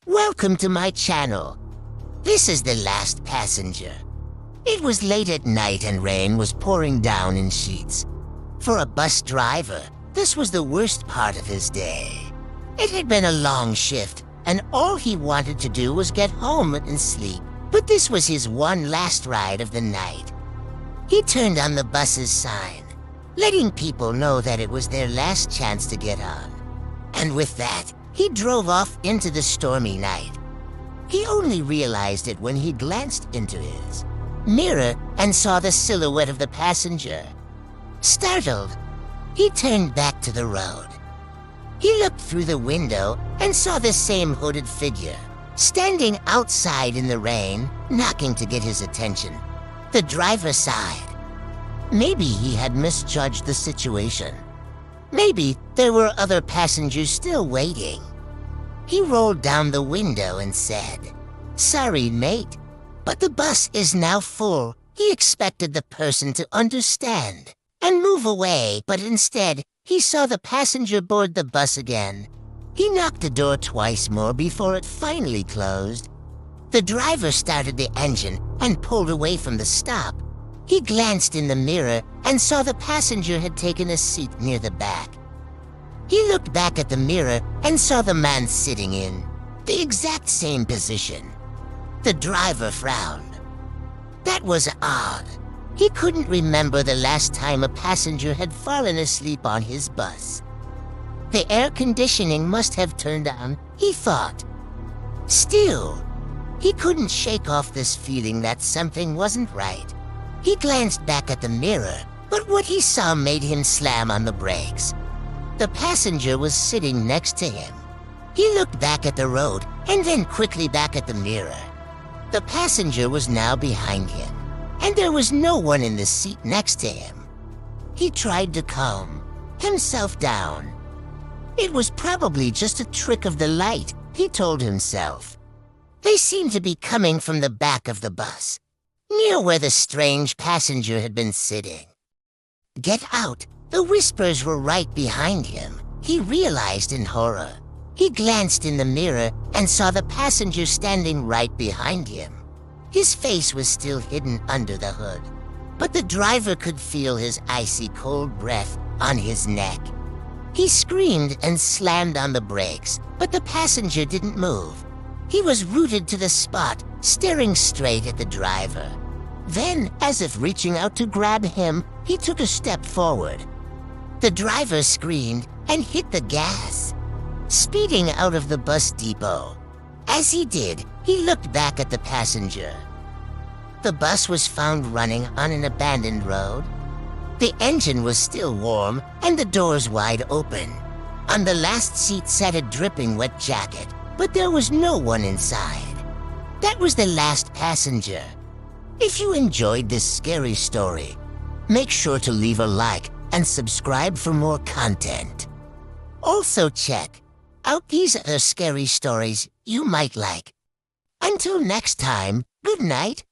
Welcome to my channel. This is the last passenger. It was late at night and rain was pouring down in sheets. For a bus driver, this was the worst part of his day. It had been a long shift, and all he wanted to do was get home and sleep. But this was his one last ride of the night. He turned on the bus's sign, letting people know that it was their last chance to get on. And with that, he drove off into the stormy night. He only realized it when he glanced into his mirror and saw the silhouette of the passenger. Startled, he turned back to the road. He looked through the window and saw the same hooded figure, standing outside in the rain, knocking to get his attention. The driver sighed. Maybe he had misjudged the situation. Maybe there were other passengers still waiting. He rolled down the window and said, "Sorry, mate, but the bus is now full." He expected the person to understand and move away, but instead, he saw the passenger board the bus again. He knocked the door twice more before it finally closed. The driver started the engine and pulled away from the stop. He glanced in the mirror and saw the passenger had taken a seat near the back. He looked back at the mirror and saw the man sitting in the exact same position. The driver frowned. That was odd. He couldn't remember the last time a passenger had fallen asleep on his bus. The air conditioning must have turned on, he thought. Still, he couldn't shake off this feeling that something wasn't right. He glanced back at the mirror, but what he saw made him slam on the brakes. The passenger was sitting next to him. He looked back at the road and then quickly back at the mirror. The passenger was now behind him, and there was no one in the seat next to him. He tried to calm himself down. It was probably just a trick of the light, he told himself. They seemed to be coming from the back of the bus, near where the strange passenger had been sitting. Get out! The whispers were right behind him, he realized in horror. He glanced in the mirror and saw the passenger standing right behind him. His face was still hidden under the hood, but the driver could feel his icy cold breath on his neck. He screamed and slammed on the brakes, but the passenger didn't move. He was rooted to the spot, staring straight at the driver. Then, as if reaching out to grab him, he took a step forward. The driver screamed and hit the gas, speeding out of the bus depot. As he did, he looked back at the passenger. The bus was found running on an abandoned road. The engine was still warm and the doors wide open. On the last seat sat a dripping wet jacket, but there was no one inside. That was the last passenger. If you enjoyed this scary story, make sure to leave a like and subscribe for more content. Also check out these other scary stories you might like. Until next time, good night.